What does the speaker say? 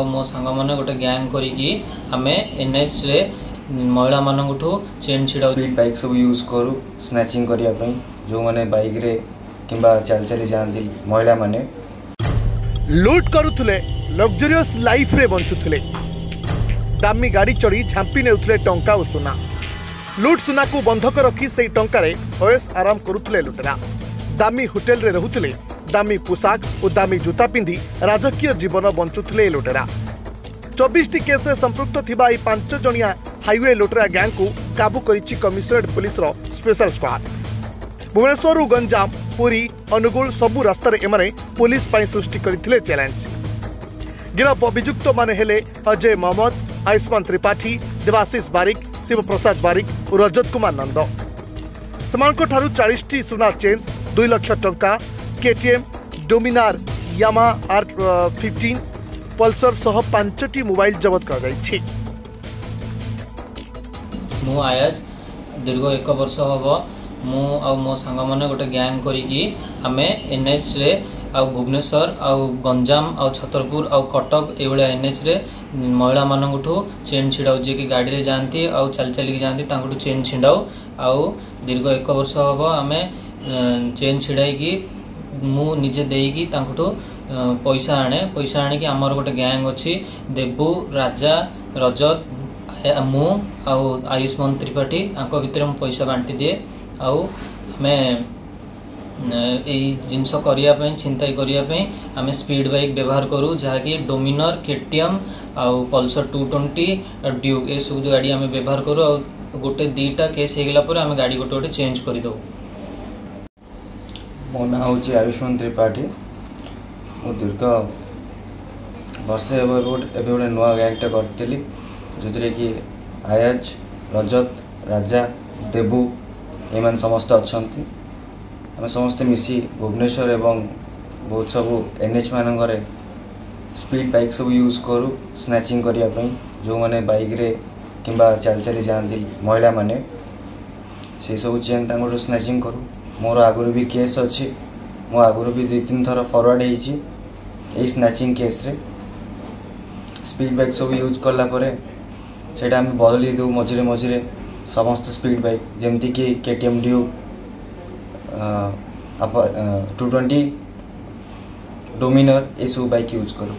मो सांग मैंने गोटे गैंग करी आम एनएच रे महिला मानू चेन छिड़ा स्पीड बाइक सब यूज करू स्नैचिंग करने जो मैंने बाइक रे किंबा चल चली जाती महिला माने लुट करुले लग्जरियस लाइफ रे बंचुले दामी गाड़ी चढ़ी झांपी नेउथले टंका और सुना लुट सुना को बंधक रखी से टंकार अयस आराम करुले लुटेरा दामी होटेल रे रहुले दामी पोशाक और दामी जूता पिंधि राजकीय जीवन बंचुले लुटेरा 24 केस रे संपृक्त थिबा 5 जणिया हाईवे लुटेरा गैंग को काबू करिछि कमिशनरेट पुलिस रो स्पेशल स्क्वाड। भुवनेश्वर गंजाम पुरी अनुगुल सबु रास्तार एमाने पुलिस पाई सृष्टि करथिले चैलेंज। गिरफ अभियुक्त माने हेले अजय मोहम्मद, आयुष्मान त्रिपाठी, देवाशीष बारिक, शिव प्रसाद बारिक और रजत कुमार नंद। समानको ठारू 40 सुना चेन, 2 लाख टंका, केटीएम, डोमिनार, यामा R15, पल्सर सह 5टी मोबाइल जबत कर दैछि। मु आयाज दीर्घ 1 वर्ष हबो मु आ मो सांग मैंने गोटे गैंग करी आम एनएच रे आ भुवनेश्वर आ गंजाम आ छतरपुर आ कटक ये एनएच रे महिला मानू चेन छिड़ाऊ जी कि गाड़ी रे जाती आ चल चलिक जाती चेन छिड़ाऊ आउ दीर्घ 1 वर्ष हम आम चेन छिड़ाई मु निजे देकी पैसा आने कि आमर गोटे गैंग अच्छी देबू राजा रजत मु आयुष्मान त्रिपाठी आंको भितर पैसा बांटी दिए आउ आम जिनस करने छिनताई करने आम स्पीड बाइक व्यवहार करूँ जहाँकि डोमिनर केटीएम आउ पल्सर 220 ड्यूक ये सब गाड़ी आम व्यवहार करूँ आ गोटे 2टा केस हो गला आम गाड़ी गोटे गोटे चेंज करदे। मो ना हूँ आयुष्मान त्रिपाठी मु दीर्घ वर्षे गोटे नुआ गैंगटे करी जो कि आयाज रजत राजा देबू ये समस्त अच्छा आम समस्ते मिसी भुवनेश्वर एवं बहुत सबू एनएच मानक स्पीड बाइक सब यूज करू स्नैचिंग करने जो मैंने बाइक रे किंबा चल चली जाती महिला माने से सब चेन तक स्नैचिंग करू। मोर आगुरी भी केस अच्छी मो आगुरी भी 2-3 थर फरवर्ड होती स्नैचिंग केस रे स्पीड बाइक सब यूज कलापर से आम बदली दू मझे मझे समस्त स्पीड बाइक जमती कि केटीएम ड्यूक 220 डोमिनर ये सब बाइक यूज करूँ।